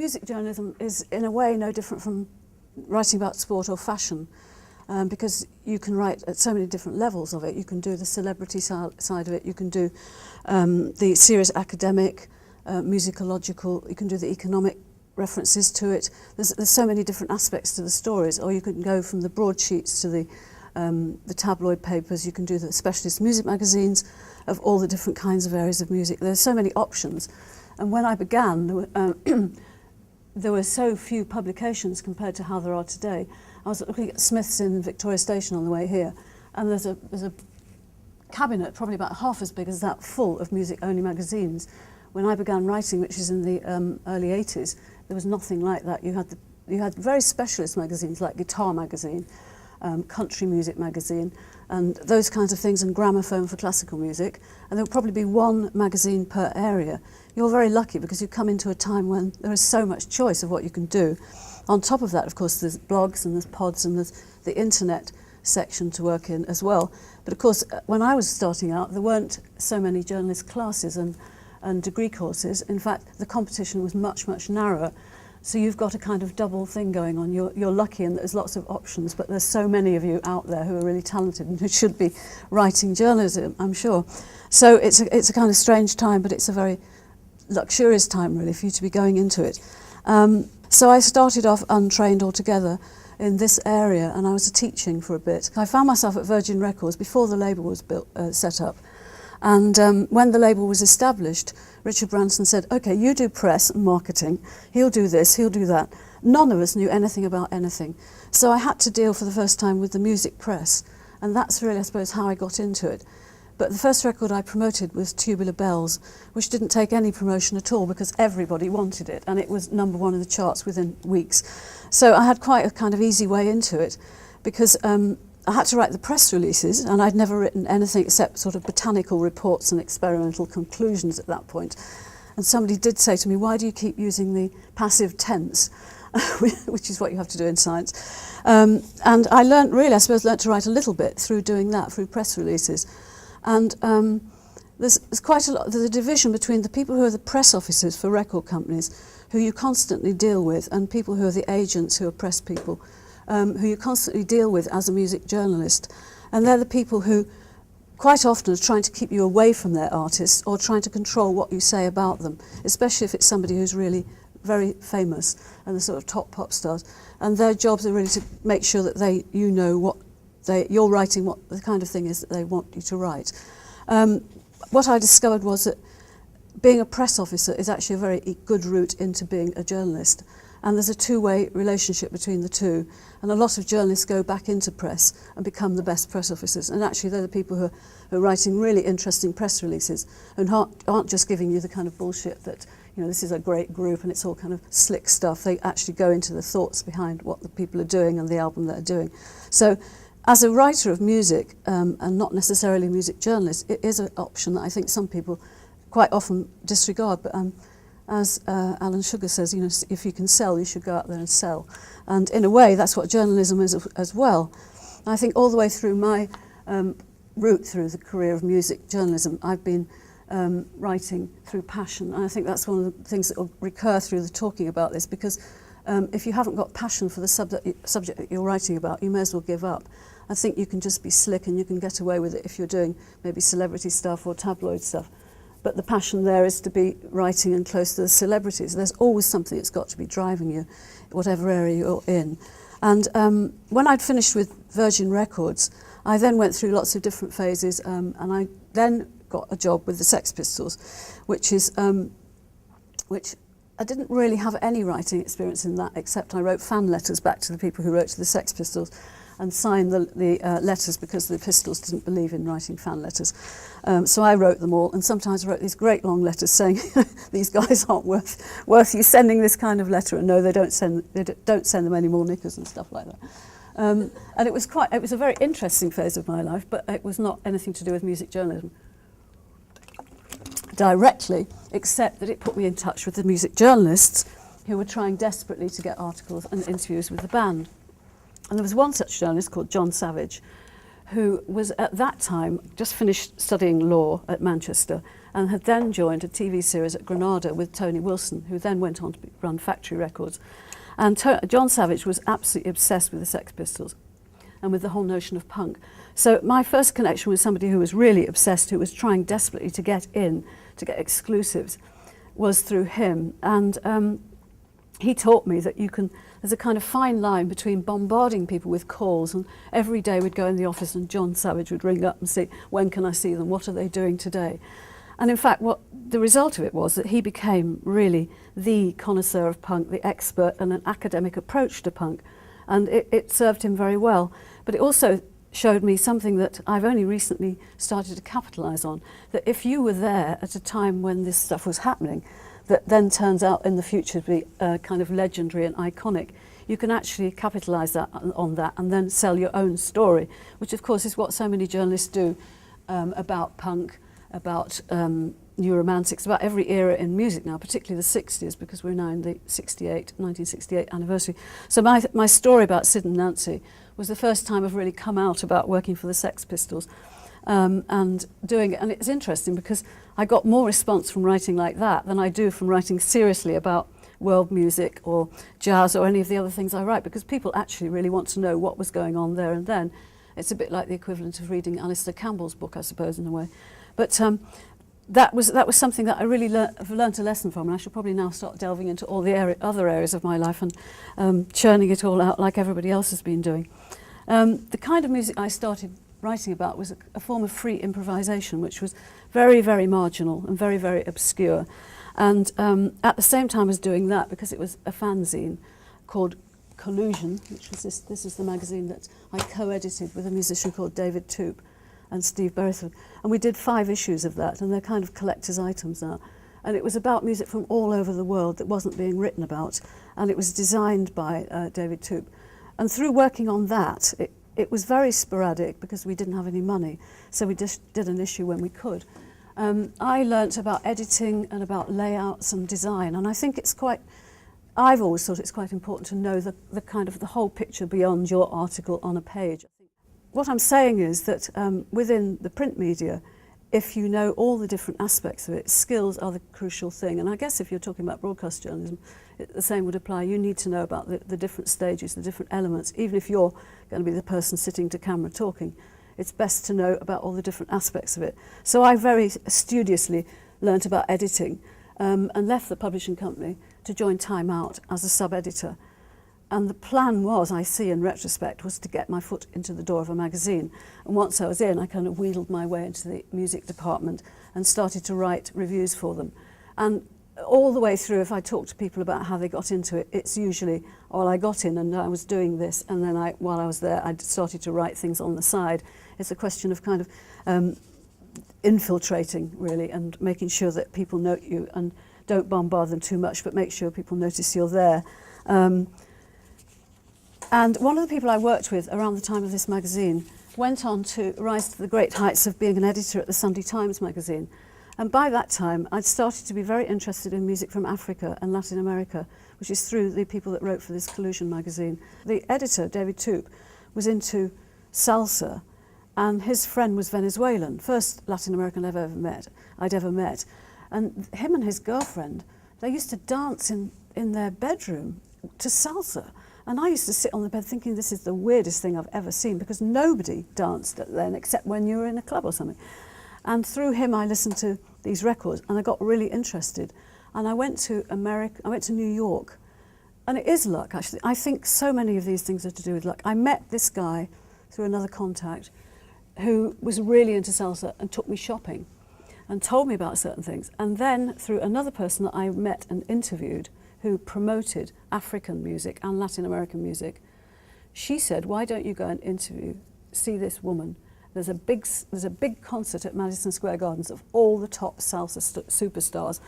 music journalism is in a way no different from writing about sport or fashion, because you can write at so many different levels of it. You can do the celebrity side of it, you can do the serious academic, musicological, you can do the economic references to it. There's so many different aspects to the stories, or you can go from the broadsheets to the tabloid papers. You can do the specialist music magazines of all the different kinds of areas of music. There's so many options. And when I began, there were so few publications compared to how there are today. I was looking at Smith's in Victoria Station on the way here, and there's a cabinet probably about half as big as that, full of music-only magazines. When I began writing, which is in the early 80s, there was nothing like that. You had very specialist magazines like Guitar Magazine, Country Music Magazine, and those kinds of things, and Gramophone for classical music, and there would probably be one magazine per area. You're very lucky because you come into a time when there is so much choice of what you can do. On top of that, of course, there's blogs and there's pods and there's the internet section to work in as well. But of course, when I was starting out, there weren't so many journalist classes and degree courses. In fact, the competition was much, much narrower. So you've got a kind of double thing going on. You're lucky and there's lots of options, but there's so many of you out there who are really talented and who should be writing journalism, I'm sure. So it's a kind of strange time, but it's a very luxurious time, really, for you to be going into it. So I started off untrained altogether in this area, and I was teaching for a bit. I found myself at Virgin Records before the label was set up. And when the label was established, Richard Branson said, OK, you do press and marketing, he'll do this, he'll do that. None of us knew anything about anything. So I had to deal for the first time with the music press, and that's really, I suppose, how I got into it. But the first record I promoted was Tubular Bells, which didn't take any promotion at all because everybody wanted it, and it was #1 in the charts within weeks. So I had quite a kind of easy way into it, because I had to write the press releases, and I'd never written anything except sort of botanical reports and experimental conclusions at that point. And somebody did say to me, why do you keep using the passive tense, which is what you have to do in science. And I learnt, really, I suppose, learnt to write a little bit through doing that, through press releases. And there's quite a lot, there's a division between the people who are the press officers for record companies, who you constantly deal with, and people who are the agents who are press people, who you constantly deal with as a music journalist. And they're the people who quite often are trying to keep you away from their artists or trying to control what you say about them, especially if it's somebody who's really very famous and the sort of top pop stars. And their jobs are really to make sure that you know what you're writing, what the kind of thing is that they want you to write. What I discovered was that being a press officer is actually a very good route into being a journalist. And there's a two-way relationship between the two. And a lot of journalists go back into press and become the best press officers. And actually they're the people who are writing really interesting press releases and aren't just giving you the kind of bullshit that, you know, this is a great group and it's all kind of slick stuff. They actually go into the thoughts behind what the people are doing and the album they're doing. So as a writer of music, and not necessarily a music journalist, it is an option that I think some people quite often disregard. But as Alan Sugar says, you know, if you can sell, you should go out there and sell. And in a way, that's what journalism is as well. And I think all the way through my route through the career of music journalism, I've been writing through passion. And I think that's one of the things that will recur through the talking about this, because if you haven't got passion for the subject that you're writing about, you may as well give up. I think you can just be slick and you can get away with it if you're doing maybe celebrity stuff or tabloid stuff. But the passion there is to be writing and close to the celebrities. There's always something that's got to be driving you, whatever area you're in. And when I'd finished with Virgin Records, I then went through lots of different phases, and I then got a job with the Sex Pistols, which I didn't really have any writing experience in that, except I wrote fan letters back to the people who wrote to the Sex Pistols and signed the letters because the Pistols didn't believe in writing fan letters. So I wrote them all, and sometimes I wrote these great long letters saying, these guys aren't worth you sending this kind of letter, and no, they don't send them any more knickers and stuff like that. And it was a very interesting phase of my life, but it was not anything to do with music journalism directly, except that it put me in touch with the music journalists who were trying desperately to get articles and interviews with the band. And there was one such journalist called John Savage, who was at that time just finished studying law at Manchester and had then joined a TV series at Granada with Tony Wilson, who then went on to run Factory Records. And John Savage was absolutely obsessed with the Sex Pistols and with the whole notion of punk. So my first connection with somebody who was really obsessed, who was trying desperately to get in, to get exclusives, was through him. And he taught me that there's a kind of fine line between bombarding people with calls, and every day we'd go in the office and John Savage would ring up and say, when can I see them? What are they doing today? And in fact, what the result of it was that he became really the connoisseur of punk, the expert, and an academic approach to punk. And it served him very well. But it also showed me something that I've only recently started to capitalise on, that if you were there at a time when this stuff was happening, that then turns out in the future to be kind of legendary and iconic, you can actually capitalise on that and then sell your own story, which of course is what so many journalists do about punk, about new romantics, about every era in music now, particularly the 60s, because we're now in the 1968 anniversary. So my story about Sid and Nancy was the first time I've really come out about working for the Sex Pistols and doing it. And it's interesting because I got more response from writing like that than I do from writing seriously about world music or jazz or any of the other things I write, because people actually really want to know what was going on there and then. It's a bit like the equivalent of reading Alistair Campbell's book, I suppose, in a way. But that was something that I really have learnt a lesson from, and I should probably now start delving into all the other areas of my life and churning it all out like everybody else has been doing. The kind of music I started writing about was a form of free improvisation, which was very, very marginal and very, very obscure. And at the same time as doing that, because it was a fanzine called Collusion, which was this is the magazine that I co-edited with a musician called David Toop and Steve Beresford. And we did 5 issues of that, and they're kind of collector's items now. And it was about music from all over the world that wasn't being written about, and it was designed by David Toop. And through working on that, it was very sporadic because we didn't have any money, so we just did an issue when we could. I learnt about editing and about layouts and design, and I think I've always thought it's quite important to know the kind of the whole picture beyond your article on a page. What I'm saying is that within the print media, if you know all the different aspects of it, skills are the crucial thing. And I guess if you're talking about broadcast journalism, the same would apply. You need to know about the different stages, the different elements. Even if you're going to be the person sitting to camera talking, it's best to know about all the different aspects of it. So I very studiously learnt about editing and left the publishing company to join Time Out as a sub-editor. And the plan was, I see in retrospect, was to get my foot into the door of a magazine. And once I was in, I kind of wheedled my way into the music department and started to write reviews for them. And all the way through, if I talk to people about how they got into it, it's usually, well, I got in and I was doing this, and then while I was there, I started to write things on the side. It's a question of kind of infiltrating, really, and making sure that people note you and don't bombard them too much, but make sure people notice you're there. And one of the people I worked with around the time of this magazine went on to rise to the great heights of being an editor at the Sunday Times magazine. And by that time, I'd started to be very interested in music from Africa and Latin America, which is through the people that wrote for this Collusion magazine. The editor, David Toop, was into salsa, and his friend was Venezuelan, first Latin American I'd ever met. And him and his girlfriend, they used to dance in their bedroom to salsa. And I used to sit on the bed thinking this is the weirdest thing I've ever seen, because nobody danced then except when you were in a club or something. And through him I listened to these records and I got really interested. And I went to New York, and it is luck actually. I think so many of these things are to do with luck. I met this guy through another contact who was really into salsa and took me shopping and told me about certain things. And then through another person that I met and interviewed, who promoted African music and Latin American music, she said, why don't you go and see this woman? There's a big concert at Madison Square Gardens of all the top salsa superstars.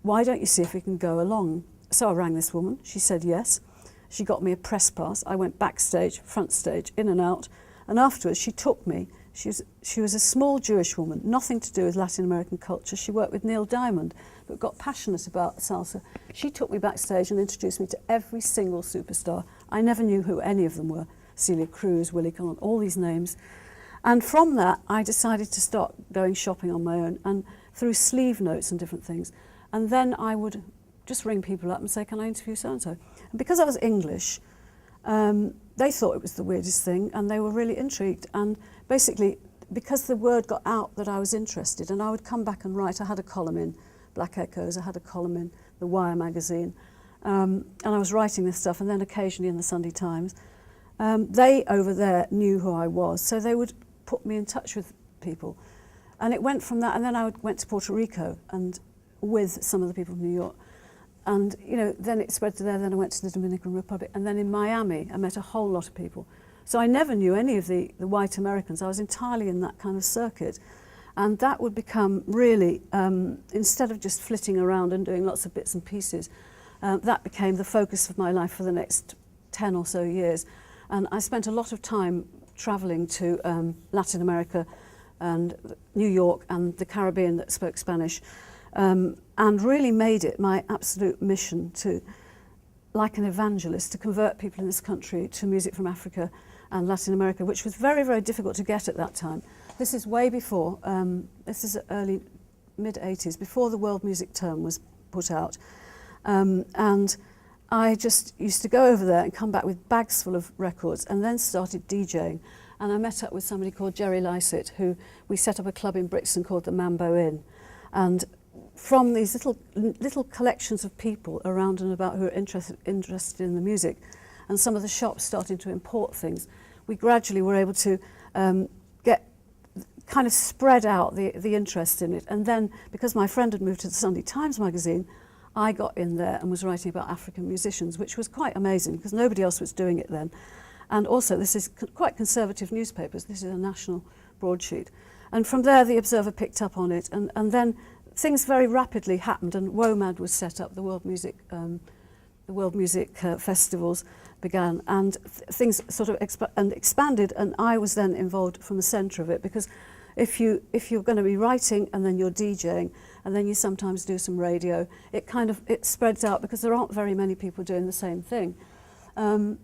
Why don't you see if we can go along? So I rang this woman. She said yes. She got me a press pass. I went backstage, front stage, in and out. And afterwards she took me. She was a small Jewish woman, nothing to do with Latin American culture. She worked with Neil Diamond, but got passionate about salsa. She took me backstage and introduced me to every single superstar. I never knew who any of them were. Celia Cruz, Willie Collins, all these names. And from that, I decided to start going shopping on my own and through sleeve notes and different things. And then I would just ring people up and say, can I interview so-and-so? And because I was English, they thought it was the weirdest thing, and they were really intrigued. And basically, because the word got out that I was interested, and I would come back and write. I had a column in Black Echoes, I had a column in The Wire magazine, and I was writing this stuff, and then occasionally in the Sunday Times. They over there knew who I was, so they would put me in touch with people. And it went from that, and then I went to Puerto Rico and with some of the people from New York. And, you know, then it spread to there, then I went to the Dominican Republic, and then in Miami I met a whole lot of people. So I never knew any of the white Americans. I was entirely in that kind of circuit. And that would become really, instead of just flitting around and doing lots of bits and pieces, that became the focus of my life for the next 10 or so years. And I spent a lot of time traveling to Latin America and New York and the Caribbean that spoke Spanish, and really made it my absolute mission to, like an evangelist, to convert people in this country to music from Africa and Latin America, which was very, very difficult to get at that time. This is way before, this is early, mid-80s, before the World Music Term was put out. And I just used to go over there and come back with bags full of records, and then started DJing. And I met up with somebody called Jerry Lycett, who we set up a club in Brixton called the Mambo Inn. And from these little collections of people around and about who are interested in the music, and some of the shops starting to import things, we gradually were able to get kind of spread out the interest in it. And then, because my friend had moved to the Sunday Times magazine, I got in there and was writing about African musicians, which was quite amazing because nobody else was doing it then. And also, this is quite conservative newspapers. This is a national broadsheet. And from there, the Observer picked up on it. And then things very rapidly happened, and WOMAD was set up, the World Music festivals began, and things sort of expanded, and I was then involved from the centre of it, because if you're going to be writing and then you're DJing and then you sometimes do some radio, it spreads out because there aren't very many people doing the same thing. And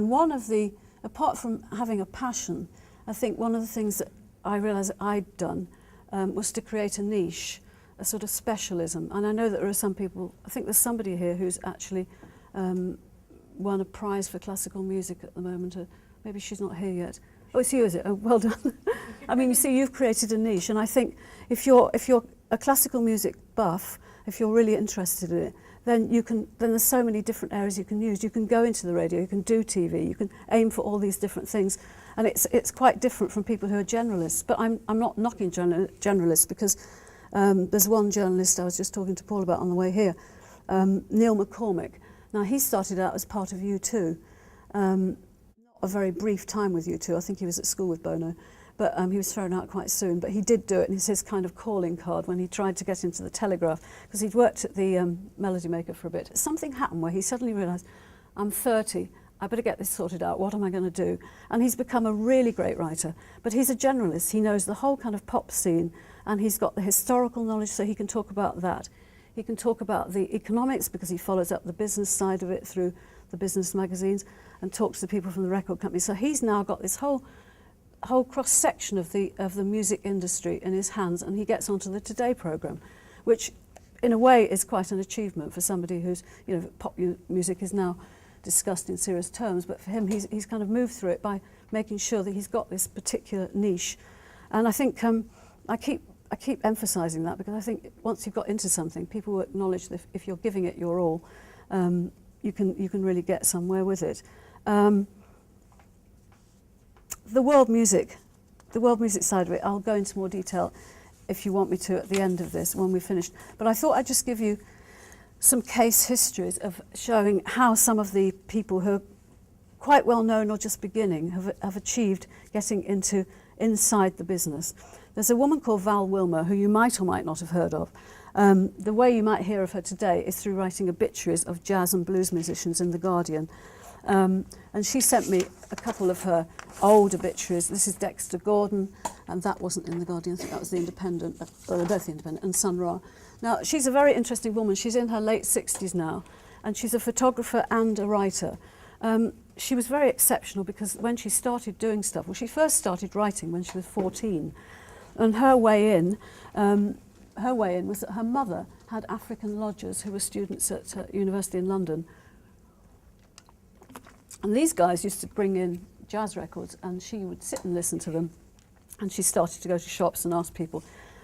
one of the, apart from having a passion, I think one of the things that I realised I'd done was to create a niche, a sort of specialism. And I know that there are some people, I think there's somebody here who's actually won a prize for classical music at the moment. Maybe she's not here yet. Oh, it's you, is it? Oh, well done. I mean, you see, you've created a niche, and I think if you're a classical music buff, if you're really interested in it, then there's so many different areas you can use. You can go into the radio, you can do TV, you can aim for all these different things, and it's quite different from people who are generalists. But I'm not knocking generalists, because there's one journalist I was just talking to Paul about on the way here, Neil McCormick. Now, he started out as part of U2, not a very brief time with U2. I think he was at school with Bono, but he was thrown out quite soon. But he did do it, and it's his kind of calling card when he tried to get into the Telegraph, because he'd worked at the Melody Maker for a bit. Something happened where he suddenly realised, I'm 30, I better get this sorted out, what am I going to do? And he's become a really great writer. But he's a generalist, he knows the whole kind of pop scene, and he's got the historical knowledge, so he can talk about that. He can talk about the economics, because he follows up the business side of it through the business magazines and talks to people from the record company. So he's now got this whole cross-section of the music industry in his hands, and he gets onto the Today programme, which in a way is quite an achievement for somebody who's, you know, pop music is now discussed in serious terms, but for him, he's kind of moved through it by making sure that he's got this particular niche. And I think I keep emphasising that, because I think once you've got into something, people will acknowledge that if you're giving it your all, you can really get somewhere with it. The world music side of it, I'll go into more detail if you want me to at the end of this when we've finished. But I thought I'd just give you some case histories of showing how some of the people who are quite well known or just beginning have achieved getting inside the business. There's a woman called Val Wilmer, who you might or might not have heard of. The way you might hear of her today is through writing obituaries of jazz and blues musicians in The Guardian. And she sent me a couple of her old obituaries. This is Dexter Gordon, and that wasn't in The Guardian, I think that was The Independent, well, they're both The Independent, and Sun Ra. Now, she's a very interesting woman. She's in her late 60s now, and she's a photographer and a writer. she was very exceptional because when she started doing stuff, well, she first started writing when she was 14, and her way in was that her mother had African lodgers who were students at university in London, and these guys used to bring in jazz records, and she would sit and listen to them, and she started to go to shops and ask people,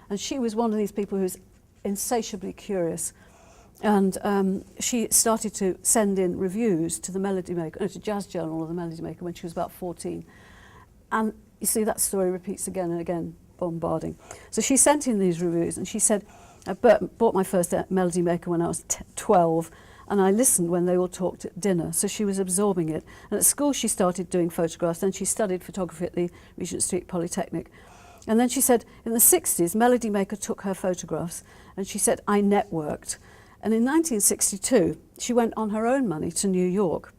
and she was one of these people who was insatiably curious. And she started to send in reviews to the Melody Maker, to Jazz Journal or the Melody Maker when she was about 14. And you see that story repeats again and again, bombarding. So she sent in these reviews and she said, I bought my first Melody Maker when I was 12, and I listened when they all talked at dinner. So she was absorbing it. And at school she started doing photographs, then she studied photography at the Regent Street Polytechnic. And then she said in the 60s, Melody Maker took her photographs, and she said, I networked. And in 1962, she went on her own money to New York,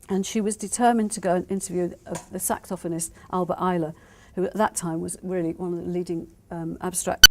and she was determined to go and interview the saxophonist Albert Ayler, who at that time was really one of the leading abstract